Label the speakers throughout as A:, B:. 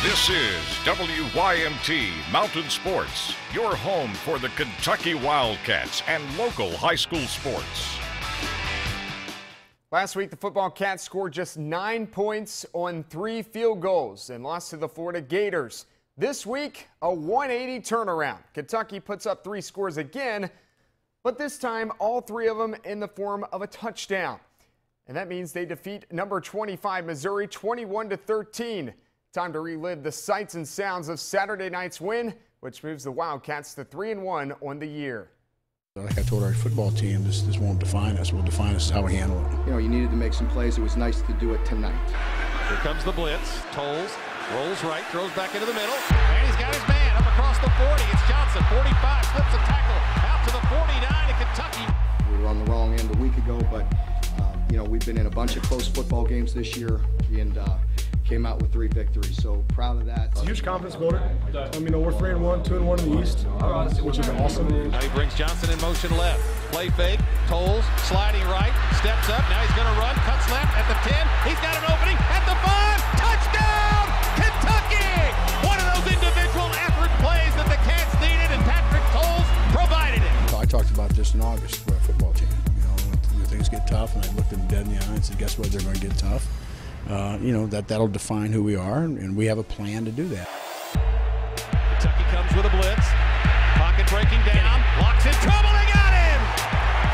A: This is WYMT Mountain Sports, your home for the Kentucky Wildcats and local high school sports.
B: Last week, the football Cats scored just 9 points on 3 field goals and lost to the Florida Gators. This week, a 180 turnaround. Kentucky puts up 3 scores again, but this time all 3 of them in the form of a touchdown. And that means they defeat number 25 Missouri 21-13. Time to relive the sights and sounds of Saturday night's win, which moves the Wildcats to 3-1 on the year.
C: Like I told our football team, this won't define us. Will define us how we handle it.
D: You know, you needed to make some plays. It was nice to do it tonight.
E: Here comes the blitz. Tolles rolls right, throws back into the middle, and he's got his man up across the 40. It's Johnson, 45, slips a tackle out to the 49 to Kentucky.
D: We were on the wrong end a week ago, but you know, we've been in a bunch of close football games this year and came out with 3 victories. So proud of that.
F: It's a huge confidence builder. You know, we're 3-1, 2-1 in the East, which is awesome.
E: Now he brings Johnson in motion left. Play fake. Tolles sliding right, steps up. Now he's going to run. Cuts left at the 10. He's got an opening at the 5. Touchdown, Kentucky! One of those individual effort plays that the Cats needed, and Patrick Tolles provided it.
C: I talked about this in August for our football team. You know, when things get tough, and I looked them dead in the eye and said, guess what? They're going to get tough. You know, that'll define who we are, and we have a plan to do that.
E: Kentucky comes with a blitz. Pocket breaking down. Locks in trouble. They got him!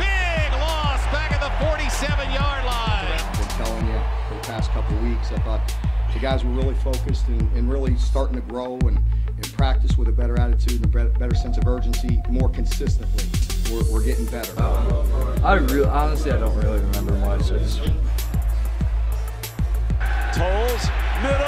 E: Big loss back at the 47-yard line.
D: I've been telling you for the past couple of weeks, I thought the guys were really focused and really starting to grow and practice with a better attitude and a better sense of urgency more consistently. We're getting better.
G: Honestly, I don't really remember much.
E: Tolles, middle.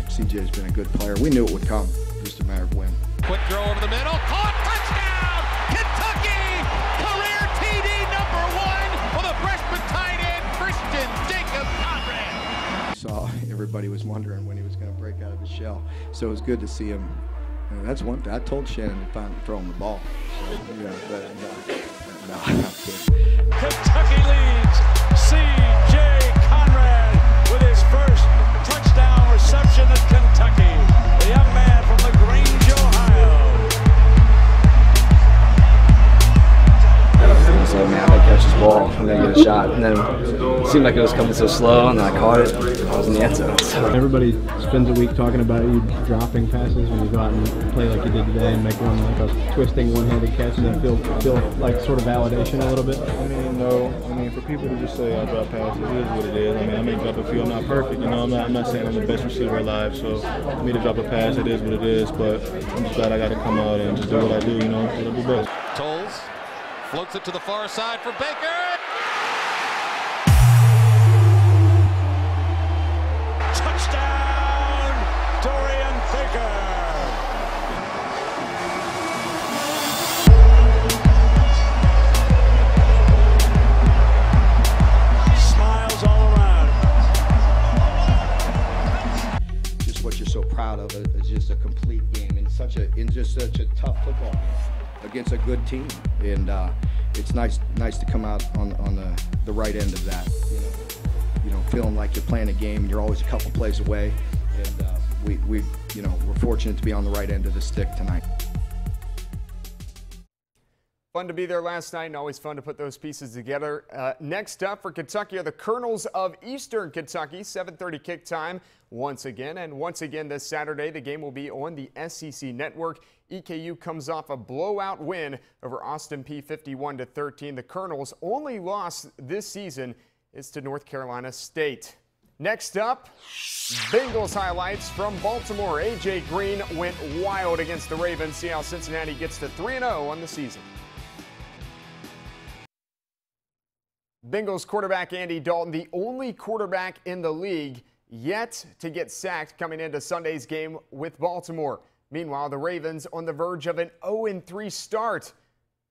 D: CJ's been a good player. We knew it would come. Just a matter of when.
E: Quick throw over the middle. Caught. Touchdown! Kentucky! Career TD #1 for the freshman tight end, Christian Jacob Conrad.
D: Saw everybody was wondering when he was going to break out of his shell. So it was good to see him. That's one thing. I told Shannon to find throw him the ball. Yeah, no, I'm not kidding.
H: Kentucky leads. C.J. Conrad with his first touchdown reception at Kentucky. The young man from LaGrange, Ohio.
G: So, man, I'm going to catch this ball. I'm going to get a shot. And then it seemed like it was coming so slow, and then I caught it. I was in the end zone. So.
I: Everybody spends a week talking about you dropping passes when you go out and play like you did today and make one like a twisting one-handed catch. Does that feel like sort of validation a little bit?
F: I mean, no. I mean, for people to just say I drop passes, it is what it is. I mean, I may drop a few. I'm not perfect. You know, I'm not saying I'm the best receiver alive. So for me to drop a pass, it is what it is. But I'm just glad I got to come out and just do what I do. You know, it'll be best.
E: Tolles floats it to the far side for Baker.
H: Touchdown, Dorian Baker. Smiles all around.
D: Just what you're so proud of is just a complete game in just such a tough football game against a good team, and it's nice to come out on the right end of that. You know, feeling like you're playing a game and you're always a couple plays away, and we're fortunate to be on the right end of the stick tonight.
B: Fun to be there last night, and always fun to put those pieces together. Next up for Kentucky are the Colonels of Eastern Kentucky. 7:30 kick time once again. And once again this Saturday, the game will be on the SEC Network. EKU comes off a blowout win over Austin Peay 51-13. The Colonels' only loss this season is to North Carolina State. Next up, Bengals highlights from Baltimore. A.J. Green went wild against the Ravens. See how Cincinnati gets to 3-0 on the season. Bengals quarterback Andy Dalton, the only quarterback in the league yet to get sacked coming into Sunday's game with Baltimore. Meanwhile, the Ravens on the verge of an 0-3 start.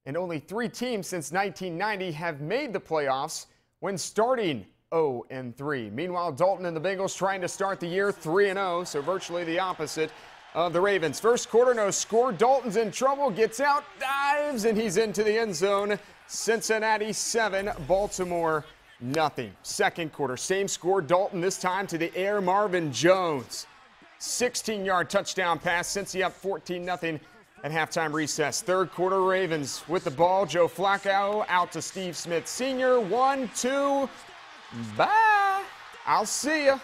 B: And only 3 teams since 1990 have made the playoffs when starting 0-3. Meanwhile, Dalton and the Bengals trying to start the year 3-0, so virtually the opposite of the Ravens. First quarter, no score. Dalton's in trouble, gets out, dives, and he's into the end zone. Cincinnati 7, Baltimore nothing. Second quarter, same score. Dalton this time to the air, Marvin Jones. 16-yard touchdown pass. Cincy up 14-0 at halftime recess. Third quarter, Ravens with the ball. Joe Flacco out to Steve Smith Sr. 1, 2, bye. I'll see ya.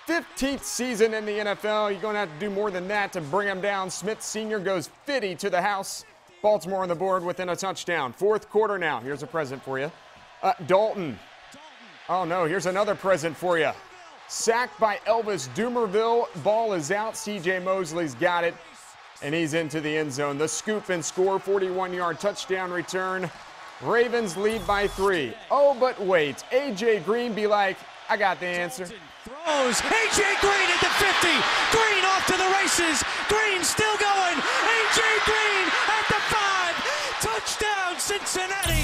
B: 15th season in the NFL. You're going to have to do more than that to bring him down. Smith Sr. goes 50 to the house. Baltimore on the board within a touchdown. Fourth quarter now. Here's a present for you. Dalton. Oh, no. Here's another present for you. Sacked by Elvis Dumerville. Ball is out. C.J. Mosley's got it, and he's into the end zone. The scoop and score, 41-yard touchdown return. Ravens lead by 3. Oh, but wait. A.J. Green be like, I got the answer.
H: Throws. A.J. Green at the 50. Green off to the races. Green still going. A.J. Green at the 5. Touchdown, Cincinnati.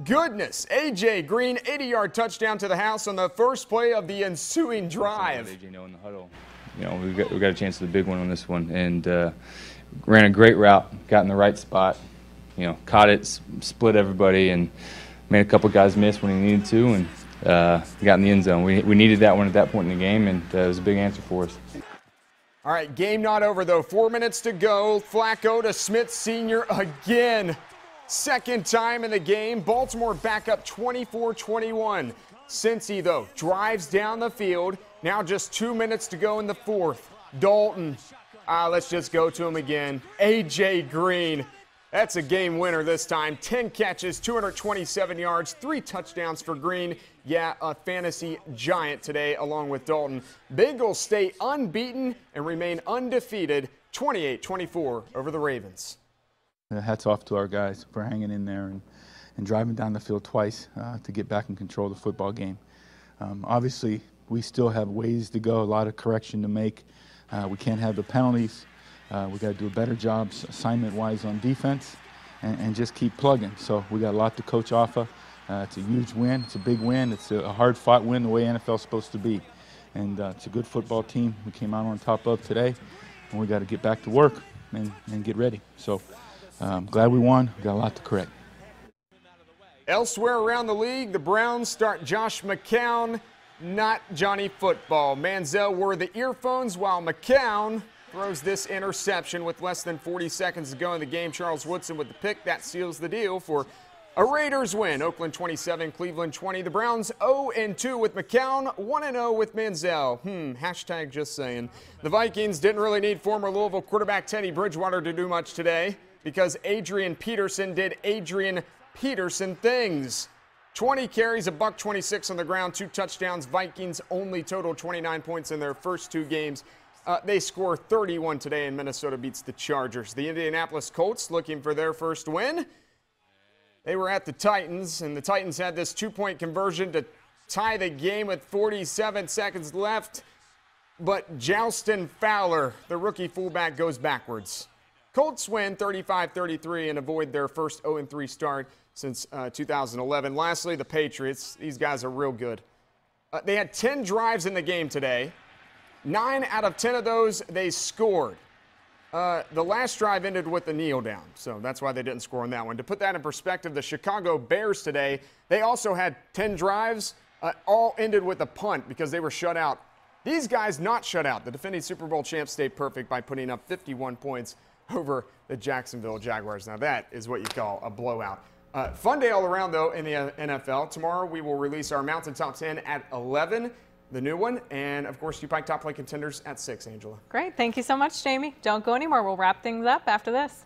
B: Goodness. A.J. Green, 80-yard touchdown to the house on the first play of the ensuing drive.
J: A.J. know in the huddle. You know, we got a chance at the big one on this one, and ran a great route, got in the right spot, you know, caught it, split everybody, and made a couple guys miss when he needed to, and got in the end zone. We needed that one at that point in the game, and it was a big answer for us.
B: All right, game not over, though. 4 minutes to go. Flacco to Smith Sr. again. Second time in the game. Baltimore back up 24-21. Cincy, though, drives down the field. Now just 2 minutes to go in the fourth. Dalton. Let's just go to him again. A.J. Green. That's a game winner this time. 10 catches, 227 yards, 3 touchdowns for Green. Yeah, a fantasy giant today along with Dalton. Bengals stay unbeaten and remain undefeated, 28-24 over the Ravens.
K: Hats off to our guys for hanging in there and driving down the field twice to get back and control the football game. Obviously, we still have ways to go, a lot of correction to make. We can't have the penalties. We got to do a better job assignment-wise on defense and just keep plugging. So we got a lot to coach off of. It's a huge win. It's a big win. It's a hard-fought win the way NFL's supposed to be. And it's a good football team we came out on top of today. And we got to get back to work and get ready. So I'm glad we won. We got a lot to correct.
B: Elsewhere around the league, the Browns start Josh McCown, not Johnny Football. Manziel wore the earphones while McCown throws this interception with less than 40 seconds to go in the game. Charles Woodson with the pick. That seals the deal for a Raiders win. Oakland 27, Cleveland 20. The Browns 0-2 with McCown, 1-0 with Manziel. Hashtag just saying. The Vikings didn't really need former Louisville quarterback Teddy Bridgewater to do much today because Adrian Peterson did Adrian Peterson things. 20 carries, $126 on the ground, 2 touchdowns. Vikings only totaled 29 points in their first 2 games. They score 31 today, and Minnesota beats the Chargers. The Indianapolis Colts looking for their first win. They were at the Titans, and the Titans had this 2-point conversion to tie the game with 47 seconds left. But Justin Fowler, the rookie fullback, goes backwards. Colts win 35-33 and avoid their first 0-3 start since 2011. Lastly, the Patriots. These guys are real good. They had 10 drives in the game today. 9 out of 10 of those, they scored. The last drive ended with a kneel down, so that's why they didn't score on that one. To put that in perspective, the Chicago Bears today, they also had 10 drives, all ended with a punt because they were shut out. These guys not shut out. The defending Super Bowl champs stayed perfect by putting up 51 points over the Jacksonville Jaguars. Now that is what you call a blowout. Fun day all around, though, in the NFL. Tomorrow we will release our Mountain Top 10 at 11. The new one, and of course, you Pike Top Play Contenders at 6, Angela.
L: Great. Thank you so much, Jamie. Don't go anywhere. We'll wrap things up after this.